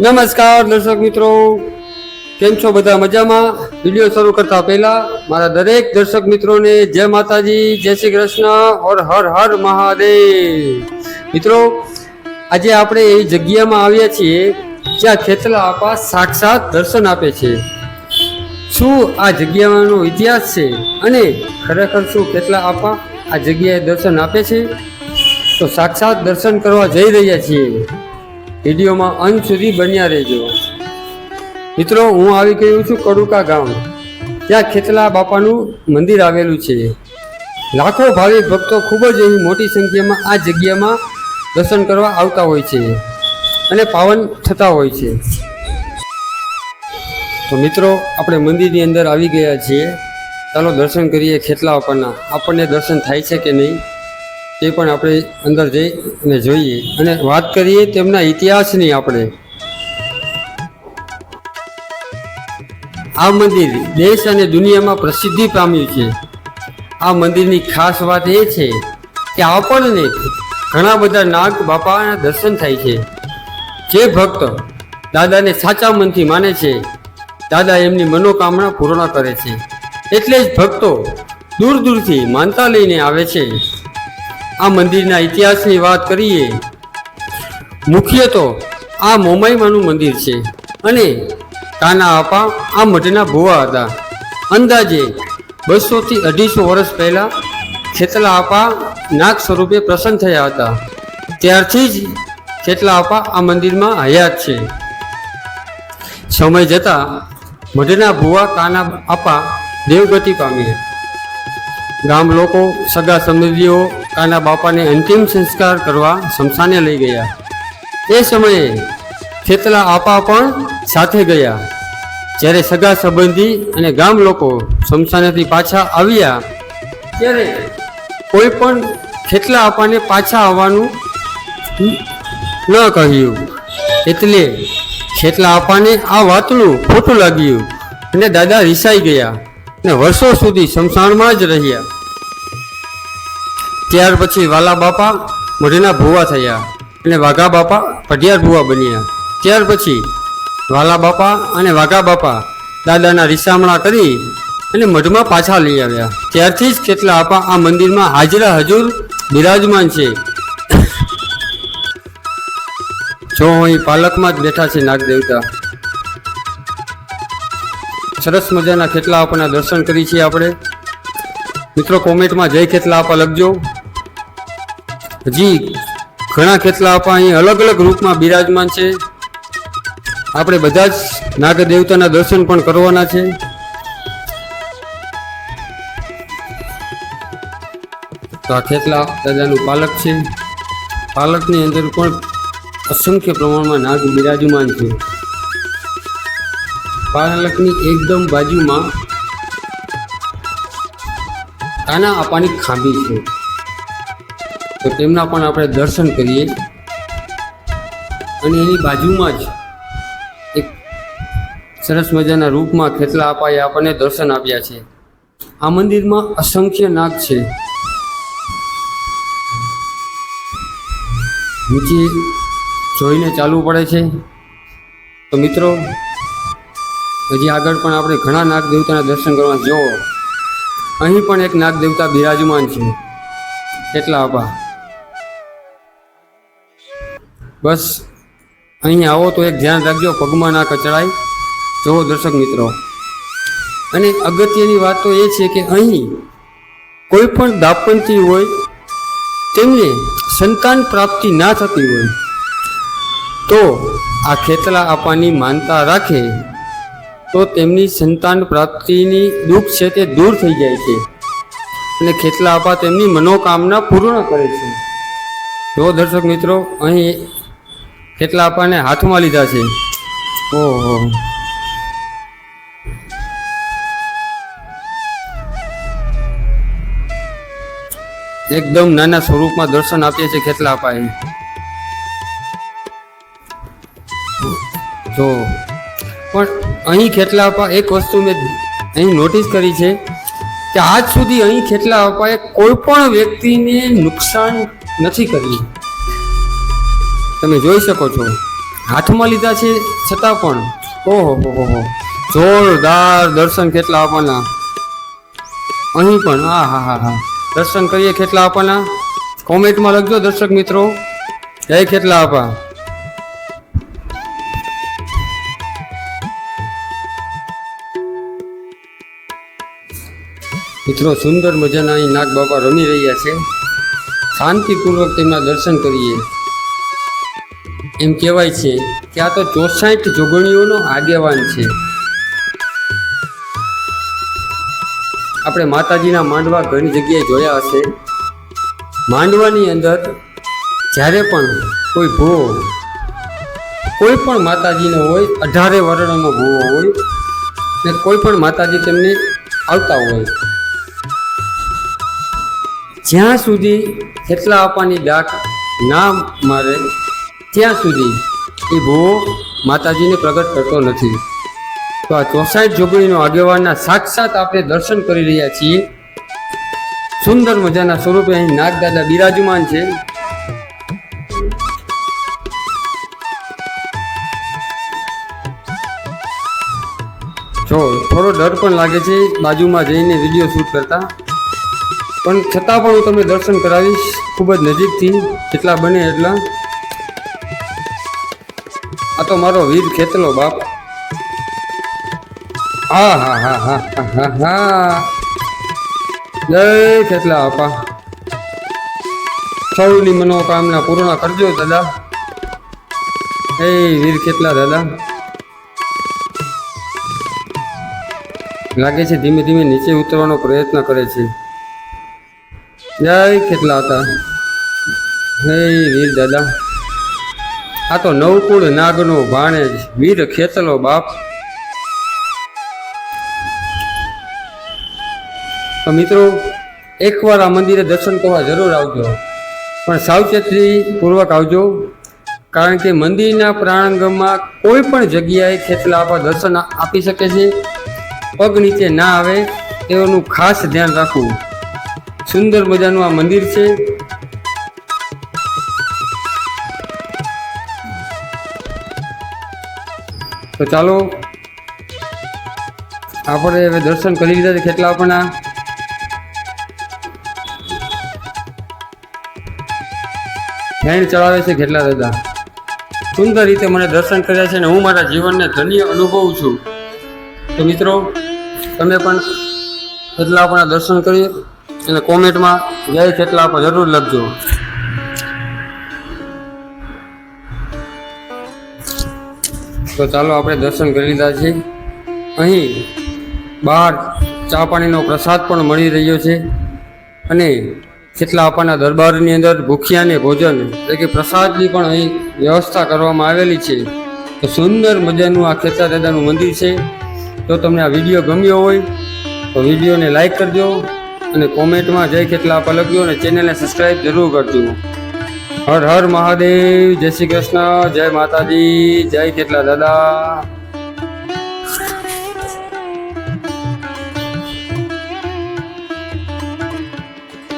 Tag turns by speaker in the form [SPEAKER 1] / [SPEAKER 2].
[SPEAKER 1] નમસ્કાર દર્શક મિત્રો, કેમ છો બધા? મજામાં? વિડીયો શરૂ કરતા પહેલા મારા દરેક દર્શક મિત્રોને જય માતાજી, જય શ્રી કૃષ્ણ ઓર હર હર મહાદેવ। મિત્રો, આજે આપણે એ જગ્યામાં આવ્યા છીએ જ્યાં ખેતલા આપા સાક્ષાત દર્શન આપે છે। શું આ જગ્યાનો ઇતિહાસ છે અને ખરેખર શું ખેતલા આપા આ જગ્યાએ દર્શન આપે છે? તો સાક્ષાત દર્શન કરવા જઈ રહ્યા છીએ। વિડીયોમાં અંત સુધી બન્યા રહેજો। મિત્રો, હું આવી ગયો છું કડુકા ગામ, ત્યાં ખેતલા બાપાનું મંદિર આવેલું છે। લાખો ભાવિક ભક્તો ખૂબ જ એવી મોટી સંખ્યામાં આ જગ્યામાં દર્શન કરવા આવતા હોય છે અને પાવન થતા હોય છે। તો મિત્રો, આપણે મંદિરની અંદર આવી ગયા છીએ। ચાલો દર્શન કરીએ ખેતલા બાપાના। આપણને દર્શન થાય છે કે નહીં તે પણ આપણે અંદર જઈ અને જોઈએ અને વાત કરીએ તેમના ઇતિહાસની। આપણે આ મંદિર દેશ અને દુનિયામાં પ્રસિદ્ધિ પામ્યું છે। આ મંદિરની ખાસ વાત એ છે કે આપણને ઘણા બધા નાગ બાપાના દર્શન થાય છે। જે ભક્ત દાદાને સાચા મનથી માને છે, દાદા એમની મનોકામના પૂર્ણ કરે છે। એટલે જ ભક્તો દૂર દૂરથી માનતા લઈને આવે છે। આ મંદિરના ઇતિહાસની વાત કરીએ, મુખ્ય તો આ મોમાઈમાનું મંદિર છે અને કાના આપા આ મઠના ભુવા હતા। અંદાજે 200 થી 250 વર્ષ પહેલાં ખેતલા આપા નાગ સ્વરૂપે પ્રસન્ન થયા હતા। ત્યારથી જ ખેતલા આપા આ મંદિરમાં હયાત છે। સમય જતાં મઠના ભુવા કાના આપા દેવગતિ પામ્યા। ગામ લોકો, સગા સંબંધીઓ કાના બાપાને અંતિમ સંસ્કાર કરવા સ્મશાને લઈ ગયા। એ સમયે ખેતલા આપા પણ સાથે ગયા। જ્યારે સગા સંબંધી અને ગામ લોકો સ્મશાનેથી પાછા આવ્યા ત્યારે કોઈ પણ ખેતલા આપાને પાછા આવવાનું ન કહ્યું। એટલે ખેતલા આપાને આ વાતનું ખોટું લાગ્યું અને દાદા રિસાઈ ગયા અને વર્ષો સુધી સ્મશાનમાં જ રહ્યા। ત્યાર પછી વાલા બાપા મઢના ભુવા થયા અને વાઘા બાપા પઢિયાર ભુવા બન્યા। ત્યાર પછી વાલા બાપા અને વાઘા બાપા દાદાના રિસામણા કરી અને મઢમાં પાછા લઈ આવ્યા। ત્યારથી જ ખેતલા આપા આ મંદિરમાં હાજરા હજુર બિરાજમાન છે। જો અહીં પાલકમાં જ બેઠા છે નાગ દેવતા। સરસ મજાના ખેતલા આપાના દર્શન કરી છીએ આપણે। મિત્રો, કોમેન્ટમાં જય ખેતલા આપા લખજો। હજી ઘણા ખેતલા આપા અહીં અલગ અલગ રૂપમાં બિરાજમાન છે। આપણે બધા જ નાગ દેવતાના દર્શન પણ કરવાના છે। તો આ ખેતલા દાદાનું પાલક છે। પાલકની અંદર પણ અસંખ્ય પ્રમાણમાં નાગ બિરાજમાન છે। પાલકની એકદમ બાજુમાં કાના આપાની ખાંભી છે, તો તેમના પણ આપણે દર્શન કરીએ। અને એની બાજુમાં જ એક સરસ મજાના રૂપમાં ખેતલા આપાએ આપણને દર્શન આપ્યા છે। આ મંદિરમાં અસંખ્ય નાગ છે। નીચે જોઈને ચાલવું પડે છે। તો મિત્રો, હજી આગળ પણ આપણે ઘણા નાગ દેવતાના દર્શન કરવા જુઓ। અહીં પણ એક નાગ દેવતા બિરાજમાન છે, ખેતલા આપા। બસ અહીં આવો તો એક ધ્યાન રાખજો, પગમાં ના કચડાય। જુઓ દર્શક મિત્રો, અને અગત્યની વાત તો એ છે કે અહીં કોઈ પણ દાંપત્ય હોય તેમને સંતાન પ્રાપ્તિ ના થતી હોય તો આ ખેતલા આપાની માનતા રાખે તો તેમની સંતાન પ્રાપ્તિની દુઃખ છે તે દૂર થઈ જાય છે અને ખેતલા આપા તેમની મનોકામના પૂર્ણ કરે છે। જો દર્શક મિત્રો, અહીં ખેતલા આપાને હાથમાં લીધા છે। ઓહો, એકદમ નાના સ્વરૂપમાં દર્શન આપીએ છીએ ખેતલા આપાએ। જો પણ અહીં ખેતલા આપા એક વસ્તુ મેં અહીં નોટિસ કરી છે કે આજ સુધી અહીં ખેતલા આપાએ કોઈ પણ વ્યક્તિને નુકસાન નથી કર્યું। તમે જોઈ શકો છો, હાથમાં લીધા છે છતાં પણ ઓહો હો હો જોરદાર દર્શન કેટલા આપવાના અહીં પણ હા હા હા હા દર્શન કરીએ કેટલા આપવાના કોમેન્ટમાં લખજો દર્શક મિત્રો જય કેટલા આપા મિત્રો સુંદર મજાના અહીં નાગ બાપા રમી રહ્યા છે શાંતિપૂર્વક તેમના દર્શન કરીએ એમ કહેવાય છે કે આ તો 64 જોગણીઓનો આગેવાન છે આપણે માતાજીના માંડવા ઘણી જગ્યાએ જોયા હશે માંડવાની અંદર જ્યારે પણ કોઈ ભૂવો કોઈ પણ માતાજીનો હોય 18 વર્ણનો ભૂવો હોય ને કોઈ પણ માતાજી તેમને આવતા હોય જ્યાં સુધી કેટલા આપવાની ડાક ના મારે ત્યાં સુધી એ ભૂવો માતાજીને પ્રગટ કરતો નથી તો આ 64 જોગણીનો આગેવાનના સાક્ષાત આપણે દર્શન કરી રહ્યા છીએ સુંદર મજાના સ્વરૂપે અહીં નાગદાદા બિરાજમાન છે જો થોડો ડર પણ લાગે છે બાજુમાં જઈને વિડીયો શૂટ કરતા પણ છતાં પણ હું તમને દર્શન કરાવીશ ખૂબ જ નજીકથી જેટલા બને એટલા આ તો મારો વીર ખેતલો બાપ હા હા હા હા હા હા જય ખેતલા આપા સૌની મનોકામના પૂર્ણ કરજો દાદા હે વીર ખેતલા દાદા લાગે છે ધીમે ધીમે નીચે ઉતરવાનો પ્રયત્ન કરે છે જય ખેતલા હતા હે વીર દાદા આ તો નવકુળ નાગનો ભાણેજ વીર ખેતલો બાપ તો મિત્રો એકવાર આ મંદિરે દર્શન કરવા જરૂર આવજો પણ સાવચેતી પૂર્વક આવજો કારણ કે મંદિરના પ્રાંગણમાં કોઈ પણ જગ્યાએ ખેતલા આપા દર્શન આપી શકે છે પગ નીચે ના આવે તેનું ખાસ ધ્યાન રાખવું સુંદર મજાનું આ મંદિર છે તો ચાલો આપણે હવે દર્શન કરી લીધા છે ખેતલા આપણા ફેણ ચડાવે છે ખેતલા દાદા સુંદર રીતે મને દર્શન કર્યા છે અને હું મારા જીવનને ધન્ય અનુભવું છું તો મિત્રો તમે પણ ખેતલા આપણા દર્શન કરી અને કોમેન્ટમાં જય ખેતલા આપા જરૂર લખજો તો ચાલો આપણે દર્શન કરી લીધા છે અહીં બહાર ચા પાણીનો પ્રસાદ પણ મળી રહ્યો છે અને ખેતલા આપાના દરબારની અંદર ભૂખ્યાને ભોજન એટલે કે પ્રસાદની પણ અહીં વ્યવસ્થા કરવામાં આવેલી છે તો સુંદર મજાનું આ ખેતલા દાદાનું મંદિર છે જો તમને આ વિડીયો ગમ્યો હોય તો વિડીયોને લાઈક કરજો અને કોમેન્ટમાં જય ખેતલા આપા લખજો અને ચેનલને સબસ્ક્રાઈબ જરૂર કરજો હર હર મહાદેવ જય શ્રી કૃષ્ણ જય માતાજી જય ખેતલા દાદા